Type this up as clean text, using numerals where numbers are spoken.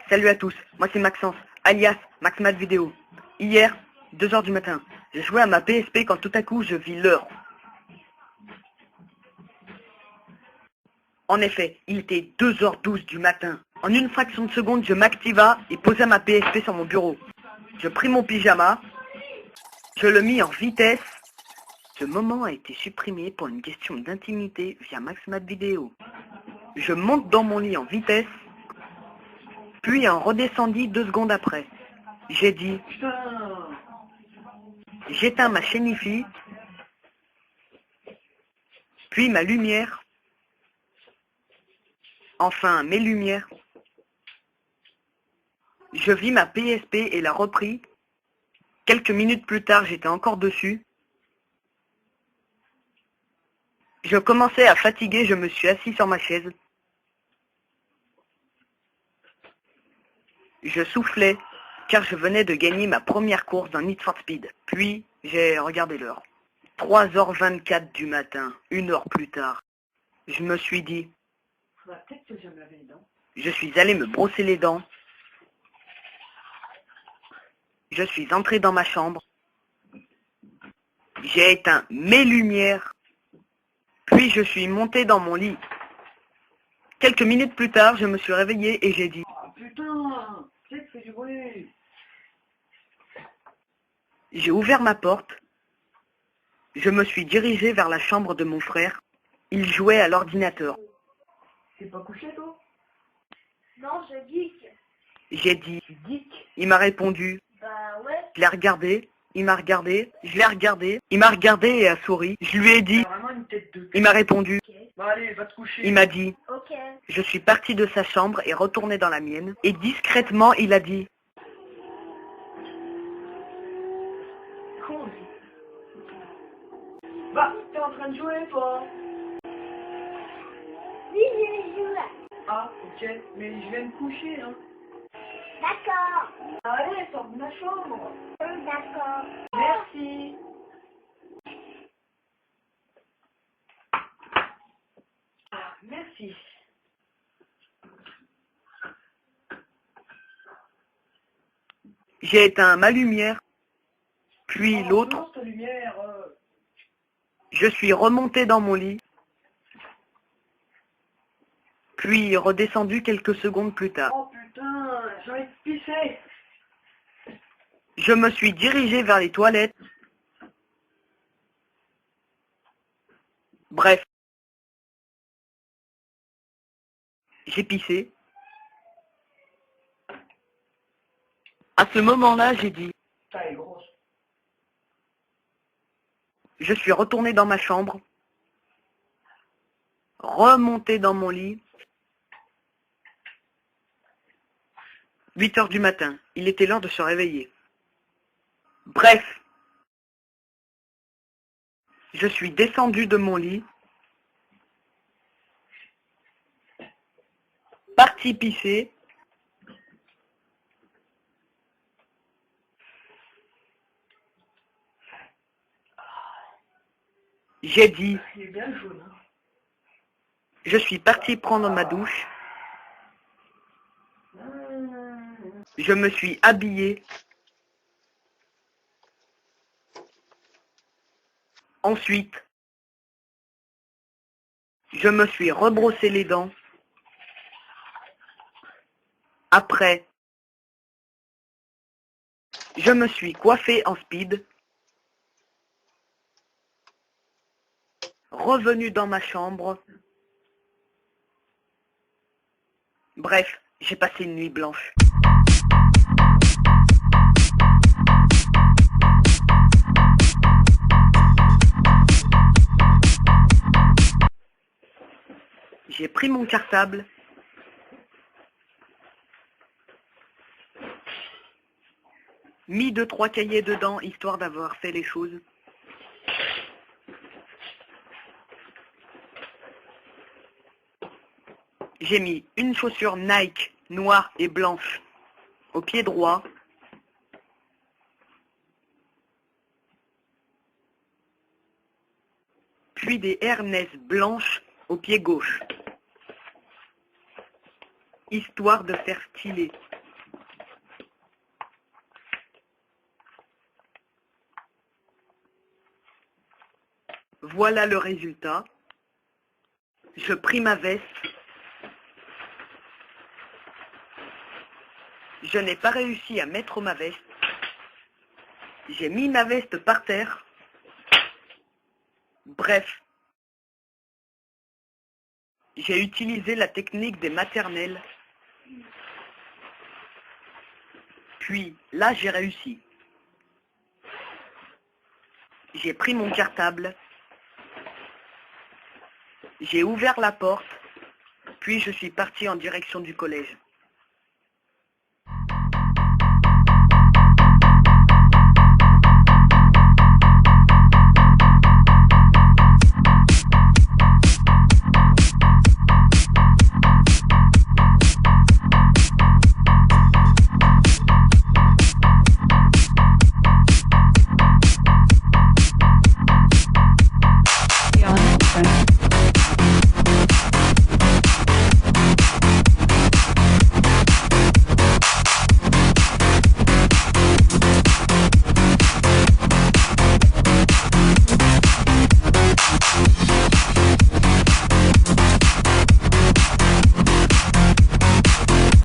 Salut à tous, moi c'est Maxence, alias MaxMath Vidéo. Hier, 2 heures du matin, je jouais à ma PSP quand tout à coup je vis l'heure. En effet, il était 2h12 du matin. En une fraction de seconde, je m'activa et posa ma PSP sur mon bureau. Je pris mon pyjama, je le mis en vitesse. Ce moment a été supprimé pour une question d'intimité via MaxMath Vidéo. Je monte dans mon lit en vitesse, puis en redescendis 2 secondes après. J'ai dit, j'éteins ma chaîne Hi-Fi, puis ma lumière, enfin mes lumières. Je vis ma PSP et la repris. Quelques minutes plus tard, j'étais encore dessus. Je commençais à fatiguer, je me suis assis sur ma chaise. Je soufflais, car je venais de gagner ma première course dans Need for Speed. Puis, j'ai regardé l'heure. 3h24 du matin, 1 heure plus tard. Je me suis dit, je suis allé me brosser les dents. Je suis entré dans ma chambre. J'ai éteint mes lumières. Puis je suis monté dans mon lit. Quelques minutes plus tard, je me suis réveillé et j'ai dit, ah putain, qu'est-ce que fait du bruit? J'ai ouvert ma porte. Je me suis dirigé vers la chambre de mon frère. Il jouait à l'ordinateur. T'es pas couché toi? Non, je geek. J'ai dit, Geek? il m'a répondu. Bah ouais. Je l'ai regardé, il m'a regardé, je l'ai regardé, il m'a regardé et a souri. Je lui ai dit, T'as vraiment une tête de... il m'a répondu. Ok. Bah allez, va te coucher. Il m'a dit, Ok. je suis parti de sa chambre et retourné dans la mienne. Et discrètement, il a dit, Con, lui. Bah, t'es en train de jouer toi? Oui, je joue. Ah, ok, mais je vais me coucher hein. D'accord. Allez, sors de ma chambre. D'accord. Merci. Ah, merci. j'ai éteint ma lumière, puis l'autre. Lance ta lumière. Je suis remonté dans mon lit, puis redescendu quelques secondes plus tard. Oh putain, j'ai envie de pisser. Je me suis dirigé vers les toilettes. Bref, j'ai pissé. À ce moment-là, j'ai dit, Ça est grosse. je suis retourné dans ma chambre, remonté dans mon lit. 8 heures du matin, il était l'heure de se réveiller. Bref, je suis descendu de mon lit, parti pisser. J'ai dit, Il est bien jaune hein. je suis parti prendre ma douche. Je me suis habillé. Ensuite, je me suis rebrossé les dents. Après, je me suis coiffé en speed. Revenu dans ma chambre. Bref, j'ai passé une nuit blanche. J'ai pris mon cartable. Mis 2-3 cahiers dedans, histoire d'avoir fait les choses. J'ai mis une chaussure Nike noire et blanche au pied droit. Puis des Air Ness blanches au pied gauche. Histoire de faire stylé. Voilà le résultat. Je pris ma veste. Je n'ai pas réussi à mettre ma veste. J'ai mis ma veste par terre. Bref. J'ai utilisé la technique des maternelles. Puis là, j'ai réussi. J'ai pris mon cartable. J'ai ouvert la porte. Puis je suis parti en direction du collège.